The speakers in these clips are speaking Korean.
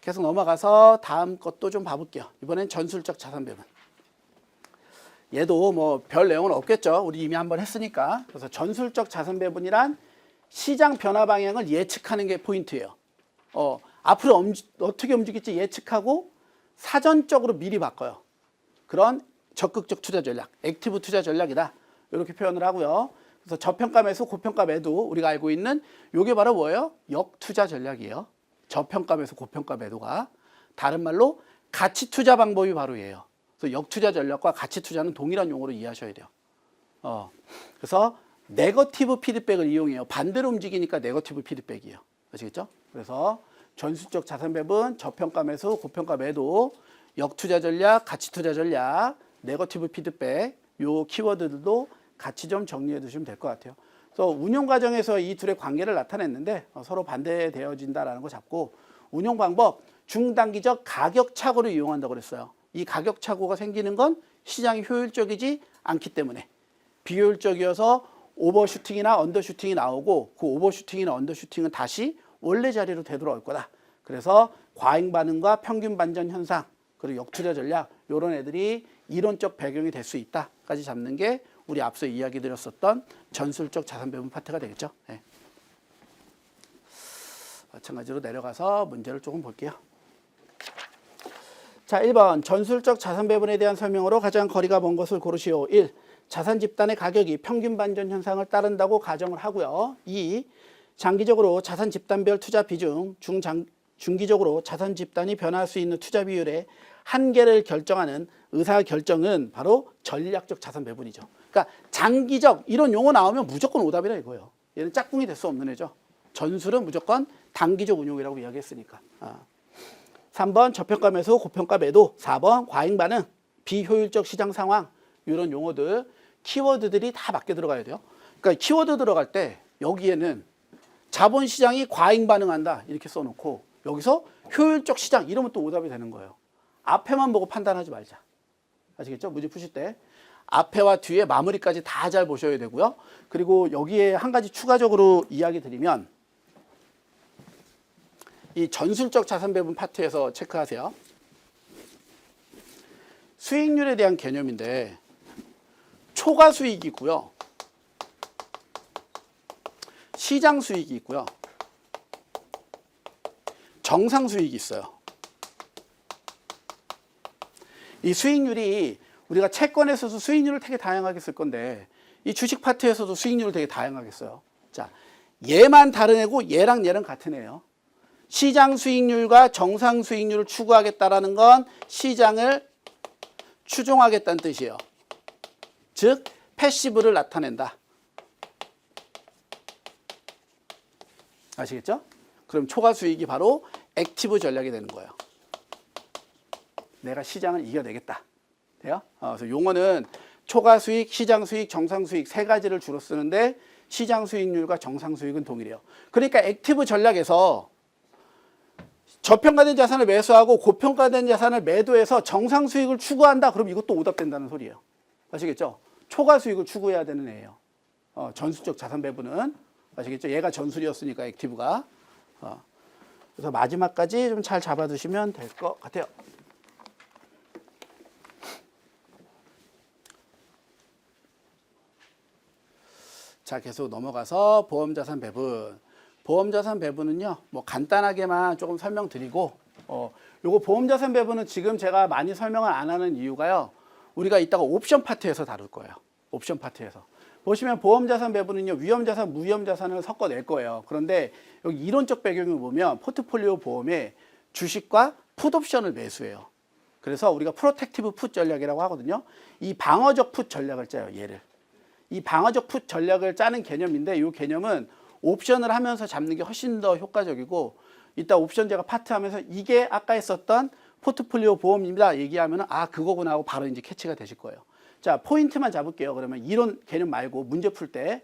계속 넘어가서 다음 것도 좀 봐볼게요. 이번엔 전술적 자산 배분. 얘도 뭐 별 내용은 없겠죠. 우리 이미 한번 했으니까. 그래서 전술적 자산 배분이란 시장 변화 방향을 예측하는 게 포인트예요. 앞으로 어떻게 움직일지 예측하고 사전적으로 미리 바꿔요. 그런 적극적 투자 전략, 액티브 투자 전략이다. 이렇게 표현을 하고요. 그래서 저평가 매수, 고평가 매도 우리가 알고 있는 이게 바로 뭐예요? 역투자 전략이에요. 저평가 매수, 고평가 매도가. 다른 말로 가치 투자 방법이 바로 얘예요. 그래서 역투자 전략과 가치 투자는 동일한 용어로 이해하셔야 돼요. 그래서 네거티브 피드백을 이용해요. 반대로 움직이니까 네거티브 피드백이에요. 아시겠죠? 그래서 전술적 자산 배분, 저평가 매수, 고평가 매도, 역투자 전략, 가치 투자 전략, 네거티브 피드백 요 키워드들도 같이 좀 정리해 두시면 될 것 같아요. 그래서 운용 과정에서 이 둘의 관계를 나타냈는데 서로 반대되어진다라는 거 잡고 운용 방법 중단기적 가격 착오를 이용한다고 그랬어요. 이 가격 착오가 생기는 건 시장이 효율적이지 않기 때문에 비효율적이어서 오버슈팅이나 언더슈팅이 나오고 그 오버슈팅이나 언더슈팅은 다시 원래 자리로 되돌아올 거다. 그래서 과잉 반응과 평균 반전 현상 그리고 역투자 전략 이런 애들이 이론적 배경이 될 수 있다까지 잡는 게 우리 앞서 이야기 드렸었던 전술적 자산 배분 파트가 되겠죠. 네. 마찬가지로 내려가서 문제를 조금 볼게요. 자, 1번 전술적 자산 배분에 대한 설명으로 가장 거리가 먼 것을 고르시오. 1. 자산 집단의 가격이 평균 반전 현상을 따른다고 가정을 하고요. 2. 장기적으로 자산 집단별 투자 비중, 중기적으로 자산 집단이 변화할 수 있는 투자 비율의 한계를 결정하는 의사결정은 바로 전략적 자산 배분이죠. 그러니까 장기적 이런 용어 나오면 무조건 오답이라 이거예요. 얘는 짝꿍이 될 수 없는 애죠. 전술은 무조건 단기적 운용이라고 이야기했으니까. 3번 저평가 매수, 고평가 매도. 4번 과잉 반응, 비효율적 시장 상황. 이런 용어들, 키워드들이 다 맞게 들어가야 돼요. 그러니까 키워드 들어갈 때 여기에는 자본시장이 과잉 반응한다 이렇게 써놓고 여기서 효율적 시장 이러면 또 오답이 되는 거예요. 앞에만 보고 판단하지 말자. 아시겠죠? 문제 푸실 때 앞에와 뒤에 마무리까지 다 잘 보셔야 되고요. 그리고 여기에 한 가지 추가적으로 이야기 드리면 이 전술적 자산 배분 파트에서 체크하세요. 수익률에 대한 개념인데 초과 수익이 있고요. 시장 수익이 있고요. 정상 수익이 있어요. 이 수익률이 우리가 채권에서도 수익률을 되게 다양하게 쓸 건데 이 주식 파트에서도 수익률을 되게 다양하게 써요. 자, 얘만 다른 애고 얘랑 같은 애예요. 시장 수익률과 정상 수익률을 추구하겠다라는 건 시장을 추종하겠다는 뜻이에요. 즉 패시브를 나타낸다. 아시겠죠? 그럼 초과 수익이 바로 액티브 전략이 되는 거예요. 내가 시장을 이겨내겠다. 돼요? 그래서 용어는 초과 수익, 시장 수익, 정상 수익 세 가지를 주로 쓰는데 시장 수익률과 정상 수익은 동일해요. 그러니까 액티브 전략에서 저평가된 자산을 매수하고 고평가된 자산을 매도해서 정상 수익을 추구한다. 그럼 이것도 오답된다는 소리예요. 아시겠죠? 초과 수익을 추구해야 되는 애예요. 전술적 자산 배분은 아시겠죠? 얘가 전술이었으니까 액티브가. 그래서 마지막까지 좀 잘 잡아두시면 될 것 같아요. 자, 계속 넘어가서 보험자산 배분. 보험자산 배분은요, 뭐 간단하게만 조금 설명드리고, 요거 보험자산 배분은 지금 제가 많이 설명을 안 하는 이유가요, 우리가 이따가 옵션 파트에서 다룰 거예요. 옵션 파트에서. 보시면 보험자산 배분은요, 위험자산, 무위험자산을 섞어낼 거예요. 그런데 여기 이론적 배경을 보면 포트폴리오 보험에 주식과 풋옵션을 매수해요. 그래서 우리가 프로텍티브 풋 전략이라고 하거든요. 이 방어적 풋 전략을 짜요, 얘를. 이 방어적 풋 전략을 짜는 개념인데 이 개념은 옵션을 하면서 잡는 게 훨씬 더 효과적이고 이따 옵션 제가 파트 하면서 이게 아까 했었던 포트폴리오 보험입니다 얘기하면 그거구나 하고 바로 이제 캐치가 되실 거예요. 자, 포인트만 잡을게요. 그러면 이론 개념 말고 문제 풀 때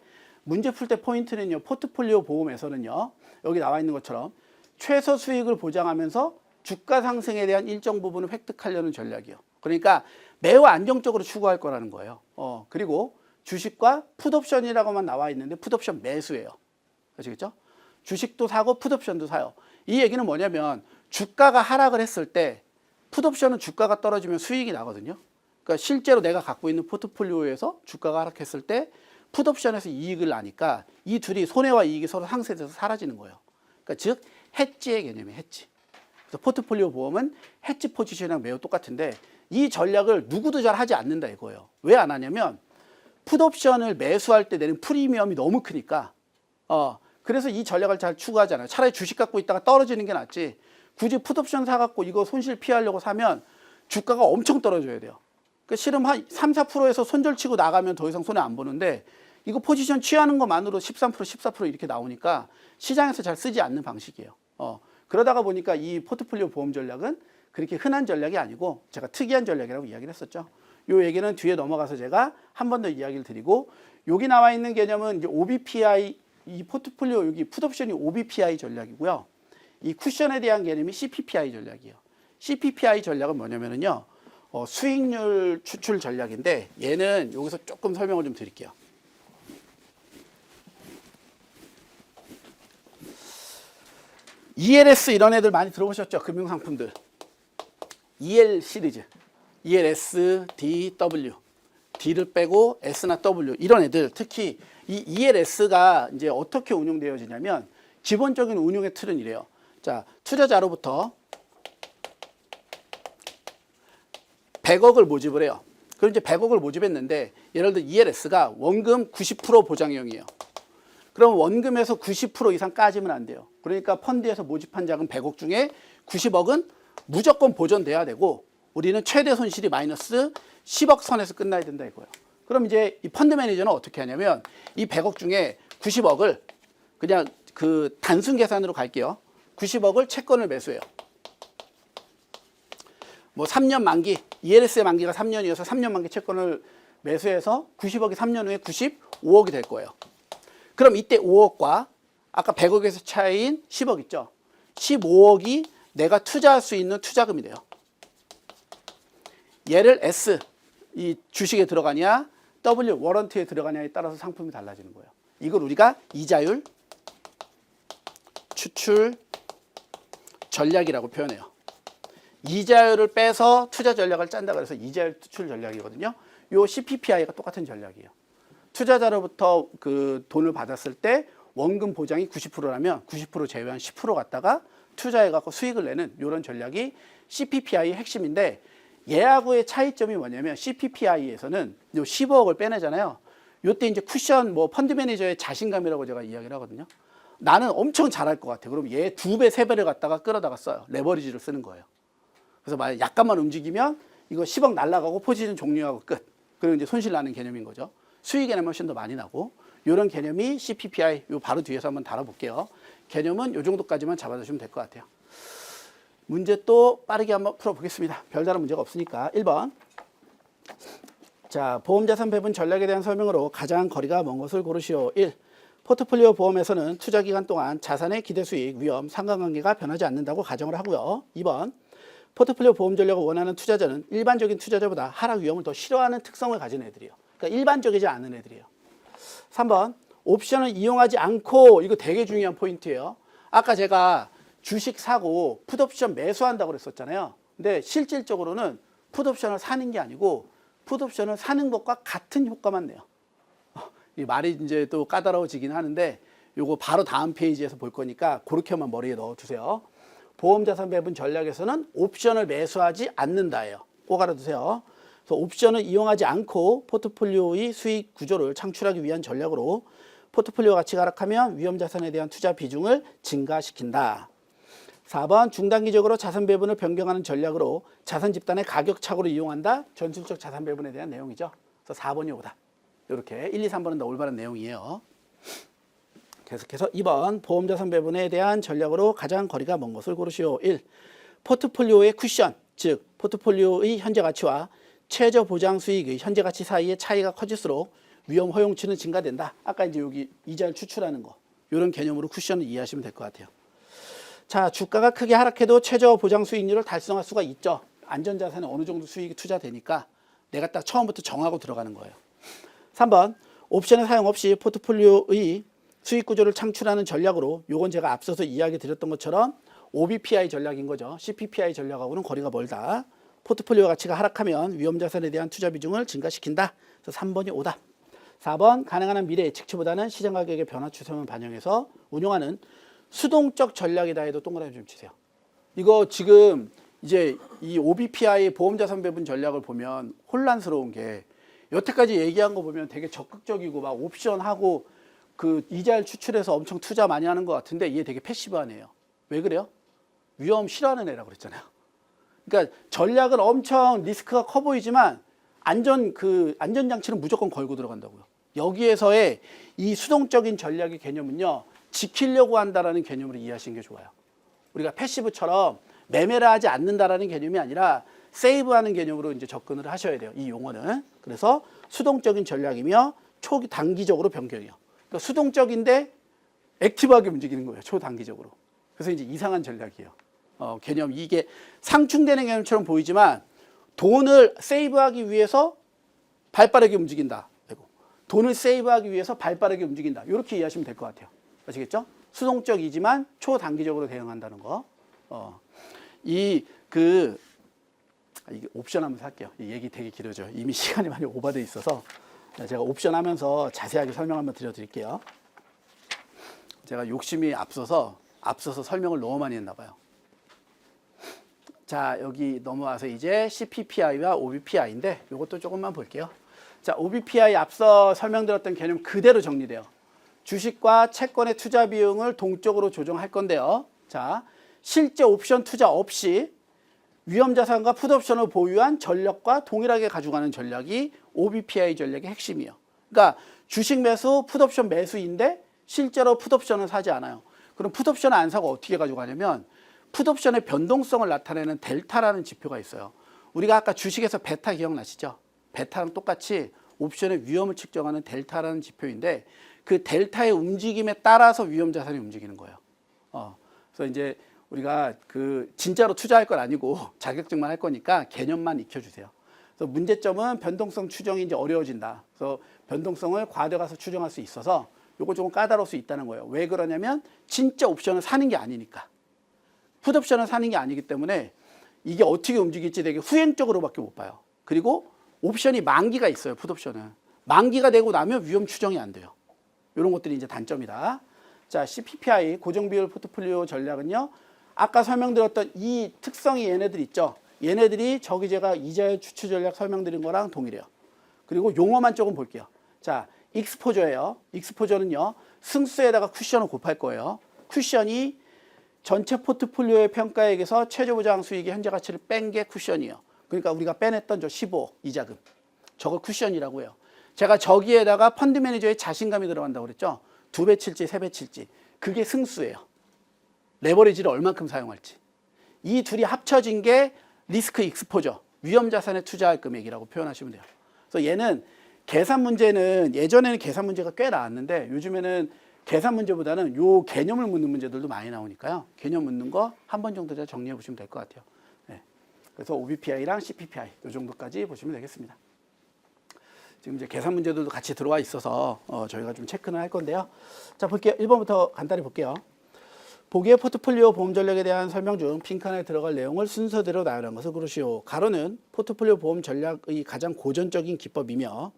포인트는요, 포트폴리오 보험에서는요, 여기 나와 있는 것처럼 최소 수익을 보장하면서 주가 상승에 대한 일정 부분을 획득하려는 전략이요. 그러니까 매우 안정적으로 추구할 거라는 거예요. 그리고 주식과 풋옵션이라고만 나와 있는데 풋옵션 매수예요. 아시겠죠? 주식도 사고 풋옵션도 사요. 이 얘기는 뭐냐면 주가가 하락을 했을 때 풋옵션은 주가가 떨어지면 수익이 나거든요. 그러니까 실제로 내가 갖고 있는 포트폴리오에서 주가가 하락했을 때 풋옵션에서 이익을 나니까 이 둘이 손해와 이익이 서로 상쇄돼서 사라지는 거예요. 그러니까 즉 해지의 개념이 해지. 그래서 포트폴리오 보험은 해지 포지션이랑 매우 똑같은데 이 전략을 누구도 잘 하지 않는다 이거예요. 왜 안 하냐면 풋옵션을 매수할 때 내는 프리미엄이 너무 크니까 그래서 이 전략을 잘 추구하잖아요. 차라리 주식 갖고 있다가 떨어지는 게 낫지 굳이 풋옵션 사갖고 이거 손실 피하려고 사면 주가가 엄청 떨어져야 돼요. 그러니까 실은 한 3, 4%에서 손절치고 나가면 더 이상 손해 안 보는데 이거 포지션 취하는 것만으로 13%, 14% 이렇게 나오니까 시장에서 잘 쓰지 않는 방식이에요. 그러다가 보니까 이 포트폴리오 보험 전략은 그렇게 흔한 전략이 아니고 제가 특이한 전략이라고 이야기를 했었죠. 요 얘기는 뒤에 넘어가서 제가 한 번 더 이야기를 드리고 여기 나와 있는 개념은 이제 OBPI 이 포트폴리오 여기 풋옵션이 OBPI 전략이고요. 이 쿠션에 대한 개념이 CPPI 전략이에요. CPPI 전략은 뭐냐면요. 수익률 추출 전략인데 얘는 여기서 조금 설명을 좀 드릴게요. ELS 이런 애들 많이 들어보셨죠? 금융상품들. EL 시리즈. ELS, D, W. D를 빼고 S나 W 이런 애들 특히 이 ELS가 이제 어떻게 운용되어지냐면 기본적인 운용의 틀은 이래요. 자, 투자자로부터 100억을 모집을 해요. 그럼 이제 100억을 모집했는데 예를 들어 ELS가 원금 90% 보장형이에요. 그럼 원금에서 90% 이상 까지면 안 돼요. 그러니까 펀드에서 모집한 자금 100억 중에 90억은 무조건 보존돼야 되고 우리는 최대 손실이 마이너스 10억 선에서 끝나야 된다 이거예요. 그럼 이제 이 펀드 매니저는 어떻게 하냐면 이 100억 중에 90억을 그냥 그 단순 계산으로 갈게요. 90억을 채권을 매수해요. 뭐 3년 만기, ELS의 만기가 3년이어서 3년 만기 채권을 매수해서 90억이 3년 후에 95억이 될 거예요. 그럼 이때 5억과 아까 100억에서 차이인 10억 있죠. 15억이 내가 투자할 수 있는 투자금이 돼요. 얘를 S, 이 주식에 들어가냐, W, 워런티에 들어가냐에 따라서 상품이 달라지는 거예요. 이걸 우리가 이자율 추출 전략이라고 표현해요. 이자율을 빼서 투자 전략을 짠다 그래서 이자율 추출 전략이거든요. 요 CPPI가 똑같은 전략이에요. 투자자로부터 그 돈을 받았을 때 원금 보장이 90%라면 90% 제외한 10% 갖다가 투자해갖고 수익을 내는 이런 전략이 CPPI의 핵심인데 얘하고의 차이점이 뭐냐면 CPPI에서는 요 15억을 빼내잖아요. 요때 이제 쿠션 뭐 펀드 매니저의 자신감이라고 제가 이야기를 하거든요. 나는 엄청 잘할 것 같아. 그럼 얘 2배, 3배를 갖다가 끌어다가 써요. 레버리지를 쓰는 거예요. 그래서 만약 약간만 움직이면 이거 10억 날라가고 포지션 종료하고 끝. 그리고 이제 손실 나는 개념인 거죠. 수익에는 훨씬 더 많이 나고 이런 개념이 CPPI 요 바로 뒤에서 한번 다뤄볼게요. 개념은 요 정도까지만 잡아주시면 될 것 같아요. 문제 또 빠르게 한번 풀어보겠습니다. 별다른 문제가 없으니까. 1번. 자, 보험자산 배분 전략에 대한 설명으로 가장 거리가 먼 것을 고르시오. 1. 포트폴리오 보험에서는 투자기간 동안 자산의 기대수익, 위험, 상관관계가 변하지 않는다고 가정을 하고요. 2번. 포트폴리오 보험 전략을 원하는 투자자는 일반적인 투자자보다 하락 위험을 더 싫어하는 특성을 가진 애들이에요. 그러니까 일반적이지 않은 애들이에요. 3번. 옵션을 이용하지 않고, 이거 되게 중요한 포인트예요. 아까 제가 주식 사고 풋옵션 매수한다고 그랬었잖아요. 근데 실질적으로는 풋옵션을 사는 게 아니고 풋옵션을 사는 것과 같은 효과만 내요. 이 말이 이제 또 까다로워지긴 하는데 요거 바로 다음 페이지에서 볼 거니까 그렇게만 머리에 넣어두세요. 보험자산 배분 전략에서는 옵션을 매수하지 않는다예요. 꼭 알아두세요. 그래서 옵션을 이용하지 않고 포트폴리오의 수익 구조를 창출하기 위한 전략으로 포트폴리오 가치가 하락하면 위험자산에 대한 투자 비중을 증가시킨다. 4번 중단기적으로 자산 배분을 변경하는 전략으로 자산 집단의 가격 착오를 이용한다. 전술적 자산 배분에 대한 내용이죠. 그래서 4번이 요거다. 이렇게 1, 2, 3번은 다 올바른 내용이에요. 계속해서 2번 보험자산 배분에 대한 전략으로 가장 거리가 먼 것을 고르시오. 1. 포트폴리오의 쿠션, 즉 포트폴리오의 현재 가치와 최저 보장 수익의 현재 가치 사이의 차이가 커질수록 위험 허용치는 증가된다. 아까 이제 여기 이자를 추출하는 거. 이런 개념으로 쿠션을 이해하시면 될 것 같아요. 자, 주가가 크게 하락해도 최저 보장 수익률을 달성할 수가 있죠. 안전자산에 어느 정도 수익이 투자되니까 내가 딱 처음부터 정하고 들어가는 거예요. 3번 옵션의 사용 없이 포트폴리오의 수익 구조를 창출하는 전략으로 요건 제가 앞서서 이야기 드렸던 것처럼 OBPI 전략인 거죠. CPPI 전략하고는 거리가 멀다. 포트폴리오 가치가 하락하면 위험 자산에 대한 투자 비중을 증가시킨다. 그래서 3번이 오답. 4번 가능한 한 미래 예측치보다는 시장 가격의 변화 추세만 반영해서 운용하는 수동적 전략이다 해도 동그라미 좀 치세요. 이거 지금 이제 이 OBPI 보험자산 배분 전략을 보면 혼란스러운 게 여태까지 얘기한 거 보면 되게 적극적이고 막 옵션하고 그 이자율 추출해서 엄청 투자 많이 하는 것 같은데 얘 되게 패시브한 애예요. 왜 그래요? 위험 싫어하는 애라고 그랬잖아요. 그러니까 전략은 엄청 리스크가 커 보이지만 안전장치는 무조건 걸고 들어간다고요. 여기에서의 이 수동적인 전략의 개념은요, 지키려고 한다라는 개념으로 이해하시는 게 좋아요. 우리가 패시브처럼 매매를 하지 않는다라는 개념이 아니라 세이브하는 개념으로 이제 접근을 하셔야 돼요. 이 용어는. 그래서 수동적인 전략이며 초단기적으로 변경해요. 그러니까 수동적인데 액티브하게 움직이는 거예요. 초단기적으로. 그래서 이제 이상한 전략이에요. 개념 이게 상충되는 개념처럼 보이지만 돈을 세이브하기 위해서 발빠르게 움직인다. 돈을 세이브하기 위해서 발빠르게 움직인다. 이렇게 이해하시면 될 것 같아요. 아시겠죠? 수동적이지만 초단기적으로 대응한다는 거. 이게 옵션 하면서 할게요. 이 얘기 되게 길어져요. 이미 시간이 많이 오버돼 있어서 제가 옵션 하면서 자세하게 설명 한번 드려드릴게요. 제가 욕심이 앞서서 설명을 너무 많이 했나 봐요. 자, 여기 넘어와서 이제 CPPI와 OBPI인데 이것도 조금만 볼게요. 자, OBPI 앞서 설명드렸던 개념 그대로 정리돼요. 주식과 채권의 투자 비용을 동적으로 조정할 건데요. 자, 실제 옵션 투자 없이 위험자산과 풋옵션을 보유한 전략과 동일하게 가져가는 전략이 OBPI 전략의 핵심이에요. 그러니까 주식 매수, 풋옵션 매수인데 실제로 풋옵션은 사지 않아요. 그럼 풋옵션을 안 사고 어떻게 가져가냐면 풋옵션의 변동성을 나타내는 델타라는 지표가 있어요. 우리가 아까 주식에서 베타 기억나시죠? 베타랑 똑같이 옵션의 위험을 측정하는 델타라는 지표인데 그 델타의 움직임에 따라서 위험 자산이 움직이는 거예요. 그래서 이제 우리가 진짜로 투자할 건 아니고 자격증만 할 거니까 개념만 익혀주세요. 그래서 문제점은 변동성 추정이 이제 어려워진다. 그래서 변동성을 과대가서 추정할 수 있어서 요거 조금 까다로울 수 있다는 거예요. 왜 그러냐면 진짜 옵션을 사는 게 아니니까. 풋옵션을 사는 게 아니기 때문에 이게 어떻게 움직일지 되게 후행적으로밖에 못 봐요. 그리고 옵션이 만기가 있어요. 풋옵션은. 만기가 되고 나면 위험 추정이 안 돼요. 이런 것들이 이제 단점이다. 자, CPPI 고정비율 포트폴리오 전략은요. 아까 설명드렸던 이 특성이 얘네들 있죠. 얘네들이 저기 제가 이자율 추출 전략 설명드린 거랑 동일해요. 그리고 용어만 조금 볼게요. 자, 익스포저예요. 익스포저는요. 승수에다가 쿠션을 곱할 거예요. 쿠션이 전체 포트폴리오의 평가액에서 최저보장 수익의 현재 가치를 뺀 게 쿠션이에요. 그러니까 우리가 빼냈던 저 15 이자금. 저걸 쿠션이라고 해요. 제가 저기에다가 펀드 매니저의 자신감이 들어간다고 그랬죠. 2배 칠지 3배 칠지. 그게 승수예요. 레버리지를 얼만큼 사용할지. 이 둘이 합쳐진 게 리스크 익스포저, 위험 자산에 투자할 금액이라고 표현하시면 돼요. 그래서 얘는 계산 문제는 예전에는 계산 문제가 꽤 나왔는데 요즘에는 계산 문제보다는 요 개념을 묻는 문제들도 많이 나오니까요. 개념 묻는 거 한 번 정도 정리해 보시면 될 것 같아요. 네. 그래서 OBPI랑 CPPI 요 정도까지 보시면 되겠습니다. 지금 이제 계산 문제들도 같이 들어와 있어서 저희가 좀 체크는 할 건데요. 자, 볼게요. 1번부터 간단히 볼게요. 보기의 포트폴리오 보험 전략에 대한 설명 중 빈칸에 들어갈 내용을 순서대로 나열한 것을 고르시오. 가로는 포트폴리오 보험 전략의 가장 고전적인 기법이며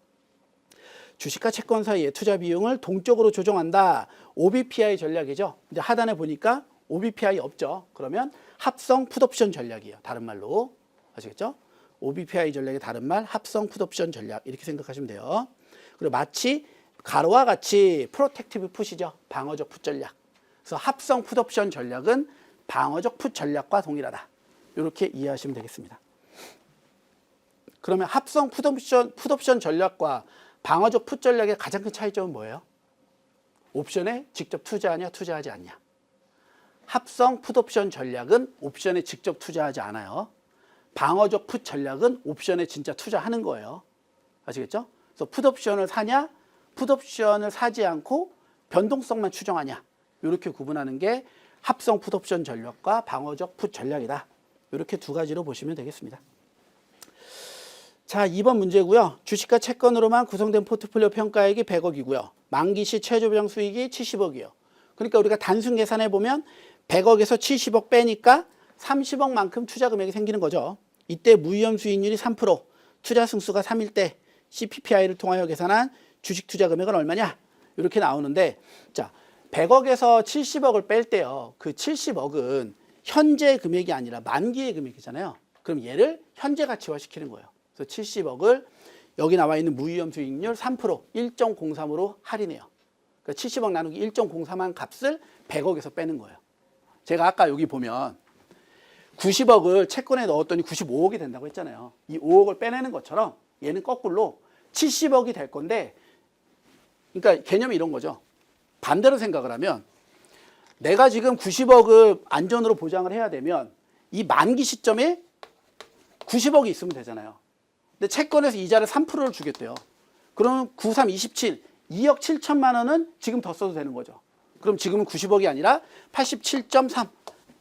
주식과 채권 사이의 투자 비용을 동적으로 조정한다. OBPI 전략이죠. 이제 하단에 보니까 OBPI 없죠. 그러면 합성 풋옵션 전략이에요. 다른 말로. 아시겠죠? OBPI 전략의 다른 말 합성 풋옵션 전략 이렇게 생각하시면 돼요. 그리고 마치 가로와 같이 프로텍티브 풋이죠. 방어적 풋 전략. 그래서 합성 풋옵션 전략은 방어적 풋 전략과 동일하다. 이렇게 이해하시면 되겠습니다. 그러면 합성 풋옵션 전략과 방어적 풋 전략의 가장 큰 차이점은 뭐예요? 옵션에 직접 투자하냐 투자하지 않냐. 합성 풋옵션 전략은 옵션에 직접 투자하지 않아요. 방어적 풋 전략은 옵션에 진짜 투자하는 거예요. 아시겠죠? 그래서 풋옵션을 사냐 풋옵션을 사지 않고 변동성만 추정하냐. 이렇게 구분하는 게 합성 풋옵션 전략과 방어적 풋 전략이다. 이렇게 두 가지로 보시면 되겠습니다. 자, 2번 문제고요. 주식과 채권으로만 구성된 포트폴리오 평가액이 100억이고요. 만기 시 최저보장 수익이 70억이에요. 그러니까 우리가 단순 계산해 보면 100억에서 70억 빼니까 30억만큼 투자 금액이 생기는 거죠. 이때 무위험 수익률이 3%, 투자 승수가 3일 때 CPPI를 통하여 계산한 주식 투자 금액은 얼마냐? 이렇게 나오는데, 자, 100억에서 70억을 뺄 때요. 그 70억은 현재 금액이 아니라 만기의 금액이잖아요. 그럼 얘를 현재 가치화 시키는 거예요. 그래서 70억을 여기 나와 있는 무위험 수익률 3%, 1.03으로 할인해요. 그러니까 70억 나누기 1.03한 값을 100억에서 빼는 거예요. 제가 아까 여기 보면 90억을 채권에 넣었더니 95억이 된다고 했잖아요. 이 5억을 빼내는 것처럼 얘는 거꾸로 70억이 될 건데, 그러니까 개념이 이런 거죠. 반대로 생각을 하면 내가 지금 90억을 안전으로 보장을 해야 되면 이 만기 시점에 90억이 있으면 되잖아요. 근데 채권에서 이자를 3%를 주겠대요. 그러면 93, 27, 2억 7천만 원은 지금 더 써도 되는 거죠. 그럼 지금은 90억이 아니라 87.3,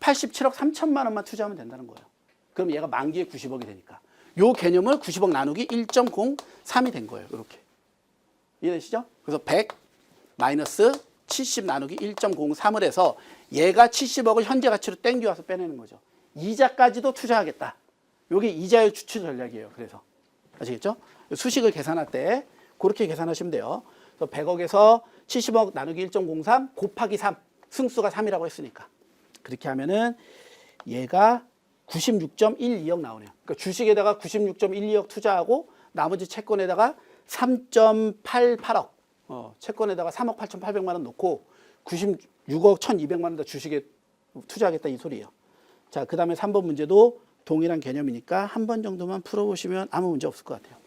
87억 3천만 원만 투자하면 된다는 거예요. 그럼 얘가 만기에 90억이 되니까. 요 개념을 90억 나누기 1.03이 된 거예요. 이렇게. 이해되시죠? 그래서 100 마이너스 70 나누기 1.03을 해서 얘가 70억을 현재 가치로 땡겨와서 빼내는 거죠. 이자까지도 투자하겠다. 요게 이자율 추출 전략이에요. 그래서 아시겠죠? 수식을 계산할 때 그렇게 계산하시면 돼요. 그래서 100억에서 70억 나누기 1.03 곱하기 3, 승수가 3이라고 했으니까 그렇게 하면은 얘가 96.12억 나오네요. 그러니까 주식에다가 96.12억 투자하고 나머지 채권에다가 3.88억, 채권에다가 3억 8,800만 원 넣고 96억 1,200만 원 더 주식에 투자하겠다 이 소리예요. 자, 그 다음에 3번 문제도 동일한 개념이니까 한 번 정도만 풀어보시면 아무 문제 없을 것 같아요.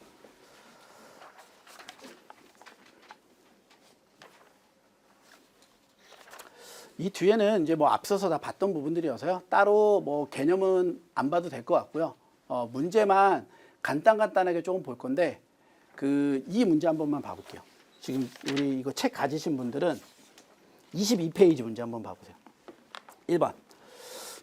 이 뒤에는 이제 뭐 앞서서 다 봤던 부분들이어서요. 따로 뭐 개념은 안 봐도 될 것 같고요. 문제만 간단하게 조금 볼 건데, 이 문제 한 번만 봐볼게요. 지금 우리 이거 책 가지신 분들은 22페이지 문제 한번 봐보세요. 1번.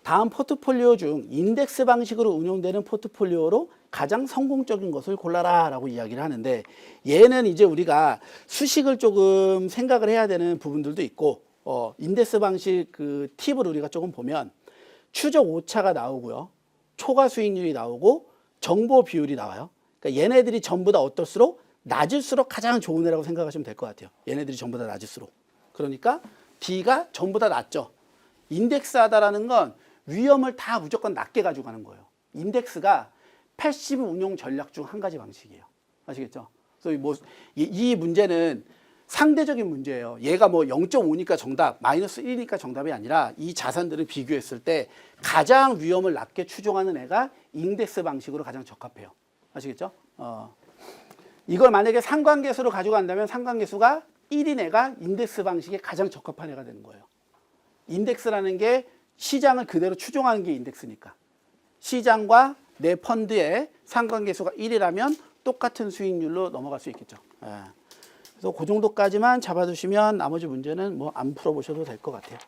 다음 포트폴리오 중 인덱스 방식으로 운용되는 포트폴리오로 가장 성공적인 것을 골라라 라고 이야기를 하는데, 얘는 이제 우리가 수식을 조금 생각을 해야 되는 부분들도 있고, 인덱스 방식 그 팁을 우리가 조금 보면 추적 오차가 나오고요. 초과 수익률이 나오고 정보 비율이 나와요. 그러니까 얘네들이 전부 다 어떨수록 낮을수록 가장 좋은 애라고 생각하시면 될 것 같아요. 얘네들이 전부 다 낮을수록. 그러니까 D가 전부 다 낮죠. 인덱스 하다라는 건 위험을 다 무조건 낮게 가지고 가는 거예요. 인덱스가 패시브 운용 전략 중 한 가지 방식이에요. 아시겠죠? 그래서 뭐 이 문제는 상대적인 문제예요. 얘가 뭐 0.5니까 정답, 마이너스 1이니까 정답이 아니라 이 자산들을 비교했을 때 가장 위험을 낮게 추종하는 애가 인덱스 방식으로 가장 적합해요. 아시겠죠? 이걸 만약에 상관계수로 가지고 간다면 상관계수가 1인 애가 인덱스 방식에 가장 적합한 애가 되는 거예요. 인덱스라는 게 시장을 그대로 추종하는 게 인덱스니까. 시장과 내 펀드의 상관계수가 1이라면 똑같은 수익률로 넘어갈 수 있겠죠. 그래서 그 정도까지만 잡아두시면 나머지 문제는 뭐 안 풀어보셔도 될 것 같아요.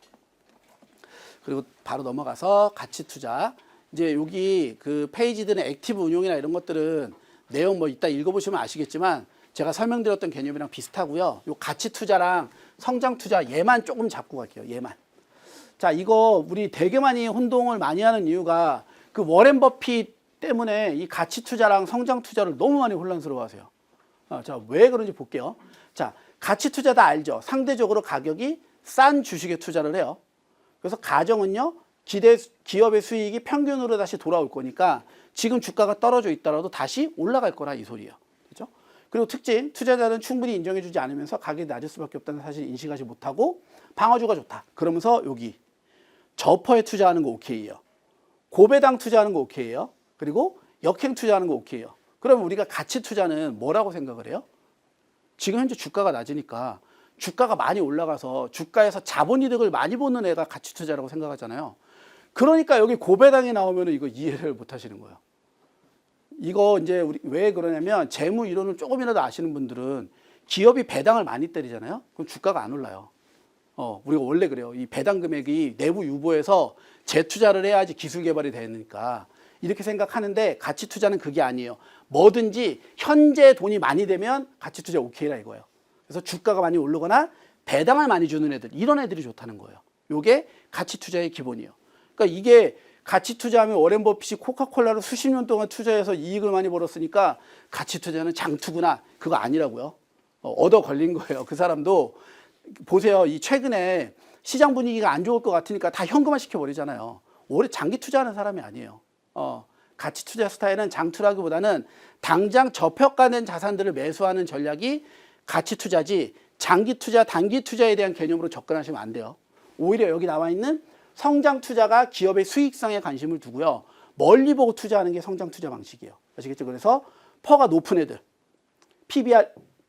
그리고 바로 넘어가서 가치 투자. 이제 여기 그 페이지들은 액티브 운용이나 이런 것들은 내용 뭐 이따 읽어보시면 아시겠지만 제가 설명드렸던 개념이랑 비슷하고요. 요 가치 투자랑 성장 투자 얘만 조금 잡고 갈게요. 얘만. 자, 이거 우리 되게 많이 혼동을 많이 하는 이유가 그 워렌 버핏 때문에 이 가치 투자랑 성장 투자를 너무 많이 혼란스러워하세요. 자, 왜 그런지 볼게요. 자, 가치 투자 다 알죠? 상대적으로 가격이 싼 주식에 투자를 해요. 그래서 가정은요, 기업의 수익이 평균으로 다시 돌아올 거니까 지금 주가가 떨어져 있더라도 다시 올라갈 거라 이 소리예요. 그렇죠? 그리고 특징, 투자자는 충분히 인정해주지 않으면서 가격이 낮을 수밖에 없다는 사실을 인식하지 못하고 방어주가 좋다. 그러면서 여기 저퍼에 투자하는 거 오케이예요. 고배당 투자하는 거 오케이예요. 그리고 역행 투자하는 거 오케이예요. 그러면 우리가 가치 투자는 뭐라고 생각을 해요? 지금 현재 주가가 낮으니까 주가가 많이 올라가서 주가에서 자본이득을 많이 보는 애가 가치 투자라고 생각하잖아요. 그러니까 여기 고배당이 나오면 이거 이해를 못 하시는 거예요. 이거 이제 우리 왜 그러냐면 재무 이론을 조금이라도 아시는 분들은 기업이 배당을 많이 때리잖아요. 그럼 주가가 안 올라요. 우리가 원래 그래요. 이 배당 금액이 내부 유보해서 재투자를 해야지 기술 개발이 되니까 이렇게 생각하는데 가치 투자는 그게 아니에요. 뭐든지 현재 돈이 많이 되면 가치 투자 오케이라 이거예요. 그래서 주가가 많이 오르거나 배당을 많이 주는 애들, 이런 애들이 좋다는 거예요. 요게 가치 투자의 기본이에요. 그러니까 이게 가치 투자하면 워렌 버핏이 코카콜라를 수십 년 동안 투자해서 이익을 많이 벌었으니까 가치 투자는 장투구나. 그거 아니라고요. 얻어 걸린 거예요. 그 사람도 보세요. 이 최근에 시장 분위기가 안 좋을 것 같으니까 다 현금화 시켜버리잖아요. 오래 장기 투자하는 사람이 아니에요. 가치 투자 스타일은 장투라기보다는 당장 저평가된 자산들을 매수하는 전략이 가치 투자지 장기 투자, 단기 투자에 대한 개념으로 접근하시면 안 돼요. 오히려 여기 나와 있는 성장 투자가 기업의 수익성에 관심을 두고요. 멀리 보고 투자하는 게 성장 투자 방식이에요. 아시겠죠? 그래서 퍼가 높은 애들,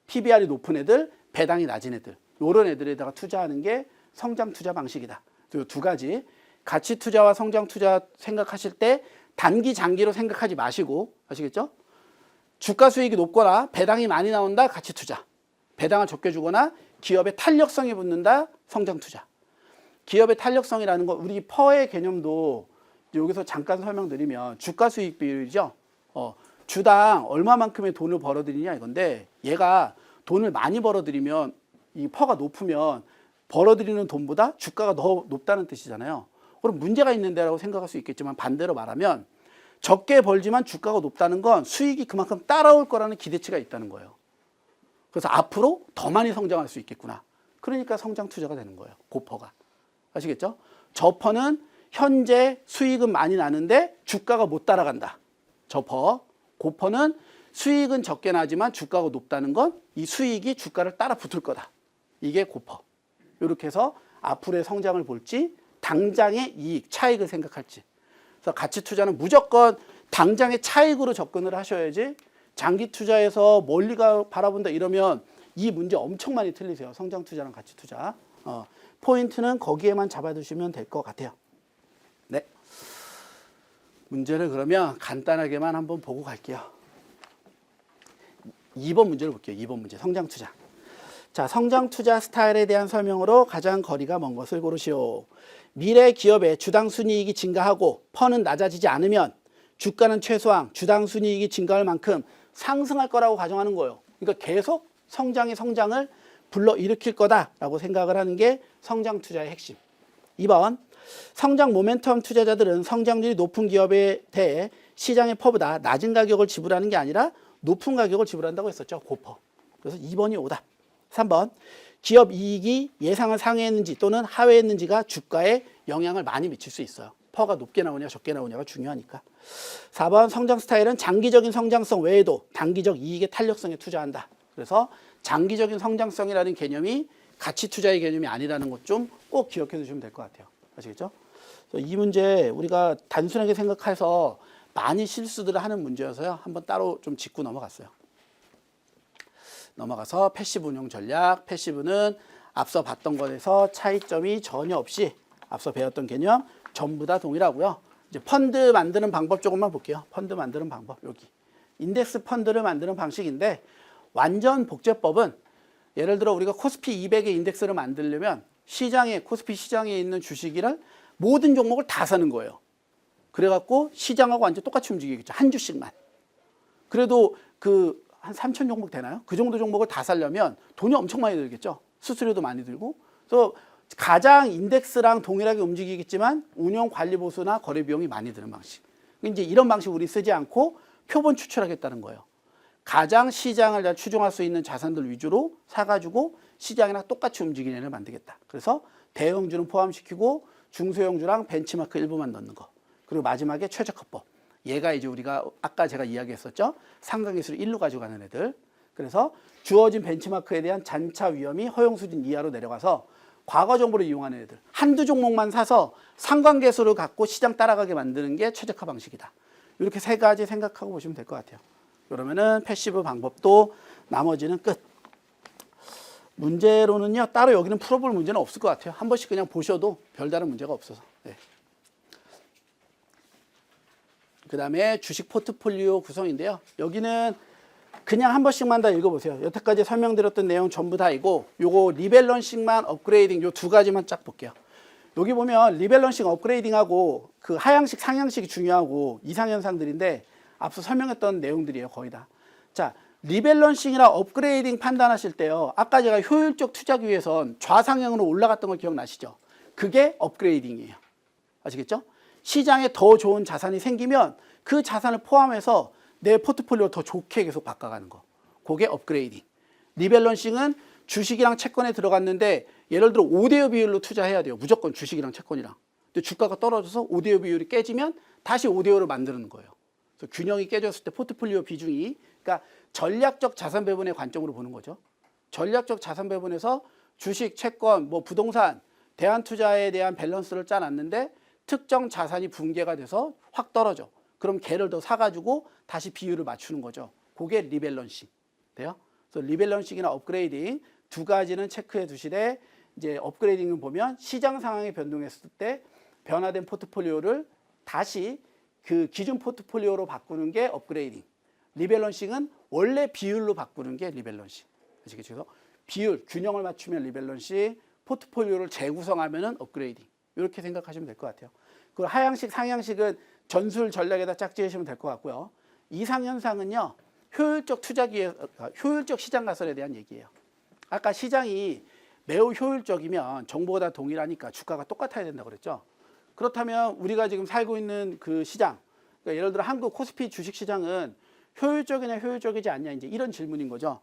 PBR이 높은 애들, 배당이 낮은 애들, 이런 애들에다가 투자하는 게 성장 투자 방식이다. 두 가지. 가치 투자와 성장 투자 생각하실 때 단기 장기로 생각하지 마시고, 아시겠죠? 주가 수익이 높거나 배당이 많이 나온다, 가치 투자. 배당을 적게 주거나 기업의 탄력성이 붙는다, 성장 투자. 기업의 탄력성이라는 건 우리 퍼의 개념도 여기서 잠깐 설명드리면 주가 수익 비율이죠. 주당 얼마만큼의 돈을 벌어들이냐 이건데, 얘가 돈을 많이 벌어들이면 이 퍼가 높으면 벌어들이는 돈보다 주가가 더 높다는 뜻이잖아요. 그럼 문제가 있는데라고 생각할 수 있겠지만, 반대로 말하면 적게 벌지만 주가가 높다는 건 수익이 그만큼 따라올 거라는 기대치가 있다는 거예요. 그래서 앞으로 더 많이 성장할 수 있겠구나. 그러니까 성장 투자가 되는 거예요. 고퍼가. 아시겠죠? 저퍼는 현재 수익은 많이 나는데 주가가 못 따라간다. 저퍼. 고퍼는 수익은 적게 나지만 주가가 높다는 건 이 수익이 주가를 따라 붙을 거다. 이게 고퍼. 이렇게 해서 앞으로의 성장을 볼지 당장의 이익, 차익을 생각할지. 그래서 가치 투자는 무조건 당장의 차익으로 접근을 하셔야지, 장기 투자에서 멀리가 바라본다 이러면 이 문제 엄청 많이 틀리세요. 성장 투자랑 가치 투자. 포인트는 거기에만 잡아두시면 될 것 같아요. 네. 문제를 그러면 간단하게만 한번 보고 갈게요. 2번 문제를 볼게요. 2번 문제, 성장 투자. 자, 성장 투자 스타일에 대한 설명으로 가장 거리가 먼 것을 고르시오. 미래 기업의 주당 순이익이 증가하고 퍼는 낮아지지 않으면 주가는 최소한 주당 순이익이 증가할 만큼 상승할 거라고 가정하는 거예요. 그러니까 계속 성장을 불러일으킬 거다라고 생각을 하는 게 성장 투자의 핵심. 2번, 성장 모멘텀 투자자들은 성장률이 높은 기업에 대해 시장의 퍼보다 낮은 가격을 지불하는 게 아니라 높은 가격을 지불한다고 했었죠. 고퍼. 그래서 2번이 오다. 3번, 기업 이익이 예상을 상회했는지 또는 하회했는지가 주가에 영향을 많이 미칠 수 있어요. 퍼가 높게 나오냐 적게 나오냐가 중요하니까. 4번, 성장 스타일은 장기적인 성장성 외에도 단기적 이익의 탄력성에 투자한다. 그래서 장기적인 성장성이라는 개념이 가치 투자의 개념이 아니라는 것 좀 꼭 기억해 두시면 될 것 같아요. 아시겠죠? 이 문제 우리가 단순하게 생각해서 많이 실수들을 하는 문제여서요. 한번 따로 좀 짚고 넘어갔어요. 넘어가서 패시브 운용 전략. 패시브는 앞서 봤던 것에서 차이점이 전혀 없이 앞서 배웠던 개념 전부 다 동일하고요. 이제 펀드 만드는 방법 조금만 볼게요. 펀드 만드는 방법 여기. 인덱스 펀드를 만드는 방식인데, 완전 복제법은 예를 들어 우리가 코스피 200의 인덱스를 만들려면 코스피 시장에 있는 주식이를 모든 종목을 다 사는 거예요. 그래갖고 시장하고 완전 똑같이 움직이겠죠. 한 주씩만. 그래도 한 3천 종목 되나요? 그 정도 종목을 다 사려면 돈이 엄청 많이 들겠죠. 수수료도 많이 들고. 그래서 가장 인덱스랑 동일하게 움직이겠지만 운영 관리 보수나 거래 비용이 많이 드는 방식. 이제 이런 방식 우리 쓰지 않고 표본 추출하겠다는 거예요. 가장 시장을 잘 추종할 수 있는 자산들 위주로 사가지고 시장이랑 똑같이 움직이는 애를 만들겠다. 그래서 대형주는 포함시키고 중소형주랑 벤치마크 일부만 넣는 거. 그리고 마지막에 최적화법. 얘가 이제 우리가 아까 제가 이야기했었죠. 상강기술 1로 가지고 가는 애들. 그래서 주어진 벤치마크에 대한 잔차 위험이 허용 수준 이하로 내려가서 과거 정보를 이용하는 애들. 한두 종목만 사서 상관계수를 갖고 시장 따라가게 만드는 게 최적화 방식이다. 이렇게 세 가지 생각하고 보시면 될 것 같아요. 그러면은 패시브 방법도 나머지는 끝. 문제로는요, 따로 여기는 풀어볼 문제는 없을 것 같아요. 한 번씩 그냥 보셔도 별다른 문제가 없어서. 네. 그 다음에 주식 포트폴리오 구성인데요. 여기는 그냥 한 번씩만 다 읽어보세요. 여태까지 설명드렸던 내용 전부 다이고, 요거 리밸런싱만 업그레이딩 요 두 가지만 쫙 볼게요. 여기 보면 리밸런싱 업그레이딩하고 그 하향식 상향식이 중요하고 이상현상들인데 앞서 설명했던 내용들이에요. 거의 다. 자, 리밸런싱이나 업그레이딩 판단하실 때요. 아까 제가 효율적 투자기 위해선 좌상향으로 올라갔던 거 기억나시죠? 그게 업그레이딩이에요. 아시겠죠? 시장에 더 좋은 자산이 생기면 그 자산을 포함해서 내 포트폴리오를 더 좋게 계속 바꿔가는 거. 그게 업그레이딩. 리밸런싱은 주식이랑 채권에 들어갔는데 예를 들어 5대5 비율로 투자해야 돼요. 무조건 주식이랑 채권이랑. 근데 주가가 떨어져서 5대5 비율이 깨지면 다시 5대5로 만드는 거예요. 그래서 균형이 깨졌을 때 포트폴리오 비중이, 그러니까 전략적 자산 배분의 관점으로 보는 거죠. 전략적 자산 배분에서 주식, 채권, 뭐 부동산, 대안투자에 대한 밸런스를 짜놨는데 특정 자산이 붕괴가 돼서 확 떨어져. 그럼 걔를 더 사가지고 다시 비율을 맞추는 거죠. 그게 리밸런싱 돼요. 그래서 리밸런싱이나 업그레이딩 두 가지는 체크해 두시되, 이제 업그레이딩을 보면 시장 상황이 변동했을 때 변화된 포트폴리오를 다시 그 기준 포트폴리오로 바꾸는 게 업그레이딩. 리밸런싱은 원래 비율로 바꾸는 게 리밸런싱. 아시겠죠? 그래서 비율, 균형을 맞추면 리밸런싱, 포트폴리오를 재구성하면은 업그레이딩. 이렇게 생각하시면 될 것 같아요. 그 하향식, 상향식은 전술 전략에다 짝지으시면 될 것 같고요. 이상현상은요, 효율적 투자 기회, 효율적 시장 가설에 대한 얘기예요. 아까 시장이 매우 효율적이면 정보가 다 동일하니까 주가가 똑같아야 된다고 그랬죠. 그렇다면 우리가 지금 살고 있는 그 시장, 그러니까 예를 들어 한국 코스피 주식 시장은 효율적이냐 효율적이지 않냐, 이제 이런 질문인 거죠.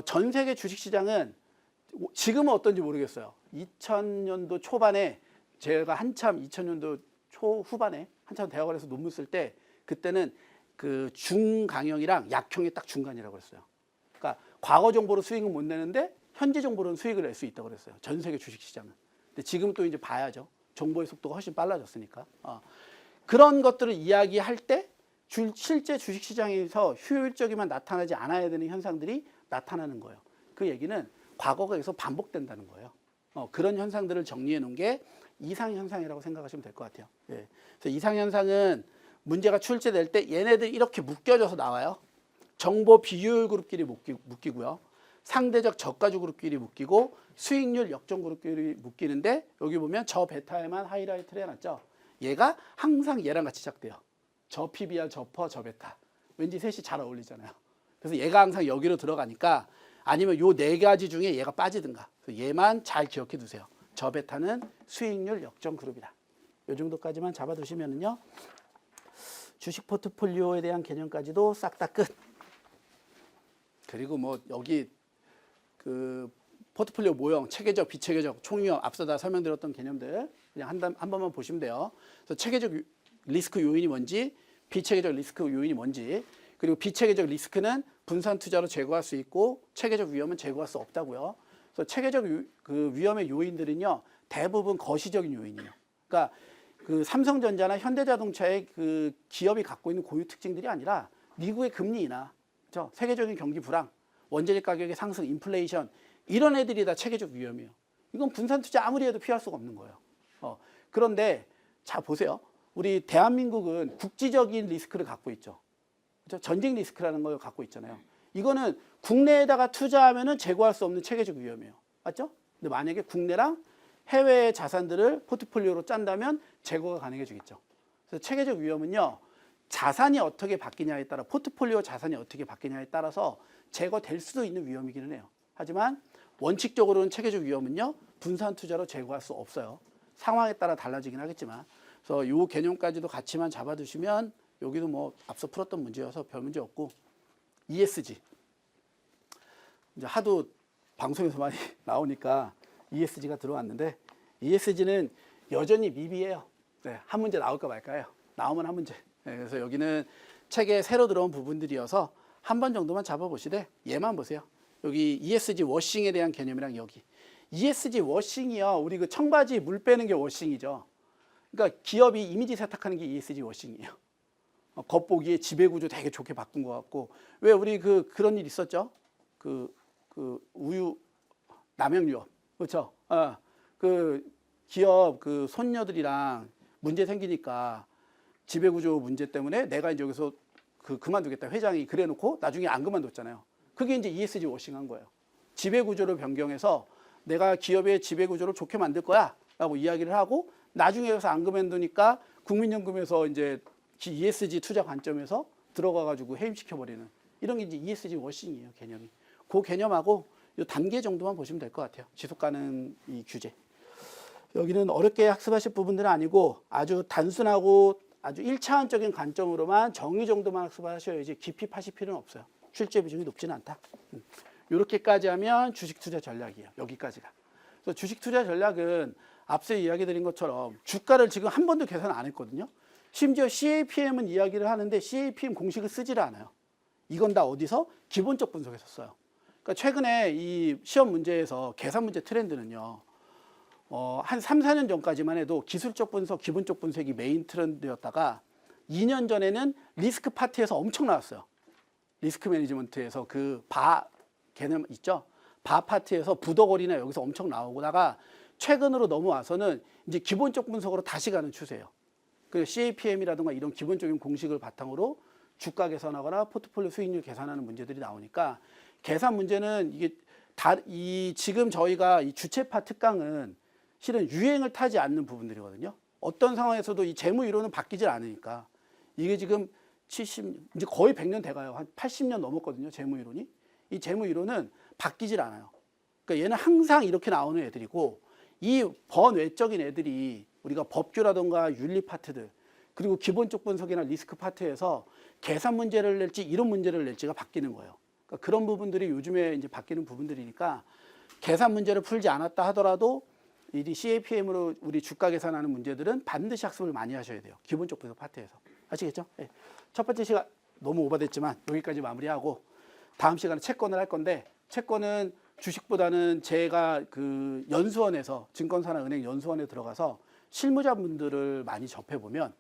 전 세계 주식 시장은 지금은 어떤지 모르겠어요. 2000년도 초반에 제가 한참 2000년도 초후반에 한참 대학원에서 논문 쓸 때, 그때는 그 중강형이랑 약형이 딱 중간이라고 그랬어요. 그러니까 과거 정보로 수익은 못 내는데 현재 정보로는 수익을 낼 수 있다고 그랬어요. 전 세계 주식 시장은. 근데 지금 또 이제 봐야죠. 정보의 속도가 훨씬 빨라졌으니까. 그런 것들을 이야기할 때 실제 주식 시장에서 효율적이만 나타나지 않아야 되는 현상들이 나타나는 거예요. 그 얘기는 과거가 계속 반복된다는 거예요. 그런 현상들을 정리해 놓은 게 이상현상이라고 생각하시면 될 것 같아요. 예. 그래서 이상현상은 문제가 출제될 때 얘네들 이렇게 묶여져서 나와요. 정보 비율 그룹끼리 묶이고요. 상대적 저가주 그룹끼리 묶이고 수익률 역전 그룹끼리 묶이는데, 여기 보면 저 베타에만 하이라이트를 해놨죠. 얘가 항상 얘랑 같이 시작돼요. 저 PBR, 저 퍼, 저 베타. 왠지 셋이 잘 어울리잖아요. 그래서 얘가 항상 여기로 들어가니까, 아니면 요 네 가지 중에 얘가 빠지든가. 그래서 얘만 잘 기억해 두세요. 저 베타는 수익률 역전 그룹이다. 이 정도까지만 잡아두시면은요, 주식 포트폴리오에 대한 개념까지도 싹 다 끝. 그리고 뭐 여기 그 포트폴리오 모형, 체계적, 비체계적, 총위험, 앞서 다 설명드렸던 개념들 그냥 한 번만 보시면 돼요. 그래서 체계적 리스크 요인이 뭔지, 비체계적 리스크 요인이 뭔지, 그리고 비체계적 리스크는 분산 투자로 제거할 수 있고 체계적 위험은 제거할 수 없다고요. 그래서 체계적 그 위험의 요인들은요, 대부분 거시적인 요인이에요. 그러니까 그 삼성전자나 현대자동차의 그 기업이 갖고 있는 고유 특징들이 아니라 미국의 금리 인하, 그렇죠? 세계적인 경기 불황, 원재료 가격의 상승, 인플레이션, 이런 애들이 다 체계적 위험이에요. 이건 분산 투자 아무리 해도 피할 수가 없는 거예요. 그런데 자 보세요. 우리 대한민국은 국지적인 리스크를 갖고 있죠. 그렇죠? 전쟁 리스크라는 걸 갖고 있잖아요. 이거는 국내에다가 투자하면은 제거할 수 없는 체계적 위험이에요. 맞죠? 근데 만약에 국내랑 해외 자산들을 포트폴리오로 짠다면 제거가 가능해지겠죠. 그래서 체계적 위험은요, 자산이 어떻게 바뀌냐에 따라, 포트폴리오 자산이 어떻게 바뀌냐에 따라서 제거될 수도 있는 위험이기는 해요. 하지만 원칙적으로는 체계적 위험은요, 분산 투자로 제거할 수 없어요. 상황에 따라 달라지긴 하겠지만. 그래서 이 개념까지도 같이만 잡아두시면, 여기도 뭐 앞서 풀었던 문제여서 별 문제 없고, ESG. 이제 하도 방송에서 많이 나오니까 ESG가 들어왔는데, ESG는 여전히 미비해요. 네, 한 문제 나올까 말까요? 나오면 한 문제. 네, 그래서 여기는 책에 새로 들어온 부분들이어서 한 번 정도만 잡아보시되 얘만 보세요. 여기 ESG 워싱에 대한 개념이랑 여기. ESG 워싱이요, 우리 그 청바지 물 빼는 게 워싱이죠. 그러니까 기업이 이미지 세탁하는 게 ESG 워싱이에요. 겉보기에 지배구조 되게 좋게 바꾼 것 같고, 왜 우리 그런 일 있었죠? 그 우유 남용유업, 그렇죠? 그 기업 그 손녀들이랑 문제 생기니까 지배구조 문제 때문에 내가 이제 여기서 그만두겠다, 회장이 그래놓고 나중에 안 그만뒀잖아요. 그게 이제 ESG 워싱한 거예요. 지배구조를 변경해서 내가 기업의 지배구조를 좋게 만들 거야라고 이야기를 하고, 나중에 여기서 안 그만두니까 국민연금에서 이제 ESG 투자 관점에서 들어가가지고 해임시켜버리는, 이런 게 이제 ESG 워싱이에요, 개념이. 그 개념하고 이 단계 정도만 보시면 될 것 같아요. 지속 가능 이 규제. 여기는 어렵게 학습하실 부분들은 아니고 아주 단순하고 아주 1차원적인 관점으로만 정의 정도만 학습하셔야지 깊이 파실 필요는 없어요. 출제 비중이 높지는 않다. 이렇게까지 하면 주식 투자 전략이에요. 여기까지가. 그래서 주식 투자 전략은 앞서 이야기 드린 것처럼 주가를 지금 한 번도 계산 안 했거든요. 심지어 CAPM은 이야기를 하는데 CAPM 공식을 쓰지를 않아요. 이건 다 어디서? 기본적 분석에서 써요. 그러니까 최근에 이 시험 문제에서 계산 문제 트렌드는요. 한 3, 4년 전까지만 해도 기술적 분석, 기본적 분석이 메인 트렌드였다가 2년 전에는 리스크 파트에서 엄청 나왔어요. 리스크 매니지먼트에서 그 바 개념 있죠? 바 파트에서 부더거리나 여기서 엄청 나오다가 최근으로 넘어와서는 이제 기본적 분석으로 다시 가는 추세예요. 그 CAPM이라든가 이런 기본적인 공식을 바탕으로 주가 계산하거나 포트폴리오 수익률 계산하는 문제들이 나오니까 계산 문제는 이게 지금 저희가 이 주체파 특강은 실은 유행을 타지 않는 부분들이거든요. 어떤 상황에서도 이 재무 이론은 바뀌질 않으니까 이게 지금 이제 거의 100년 돼가요. 한 80년 넘었거든요. 재무 이론이. 이 재무 이론은 바뀌질 않아요. 그러니까 얘는 항상 이렇게 나오는 애들이고 이 번외적인 애들이 우리가 법규라든가 윤리 파트들 그리고 기본적 분석이나 리스크 파트에서 계산 문제를 낼지 이론 문제를 낼지가 바뀌는 거예요. 그러니까 그런 부분들이 요즘에 이제 바뀌는 부분들이니까 계산 문제를 풀지 않았다 하더라도 이 CAPM으로 우리 주가 계산하는 문제들은 반드시 학습을 많이 하셔야 돼요. 기본적 분석 파트에서. 아시겠죠? 네. 첫 번째 시간 너무 오버됐지만 여기까지 마무리하고 다음 시간에 채권을 할 건데 채권은 주식보다는 제가 그 연수원에서 증권사나 은행 연수원에 들어가서 실무자분들을 많이 접해보면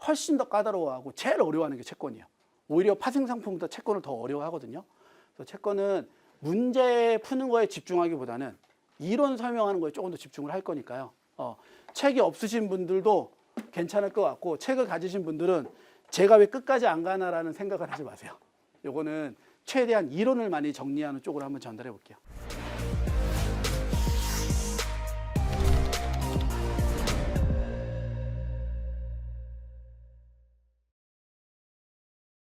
훨씬 더 까다로워하고 제일 어려워하는 게 채권이에요. 오히려 파생상품보다 채권을 더 어려워하거든요. 그래서 채권은 문제 푸는 거에 집중하기보다는 이론 설명하는 거에 조금 더 집중을 할 거니까요. 책이 없으신 분들도 괜찮을 것 같고 책을 가지신 분들은 제가 왜 끝까지 안 가나라는 생각을 하지 마세요. 요거는 최대한 이론을 많이 정리하는 쪽으로 한번 전달해 볼게요.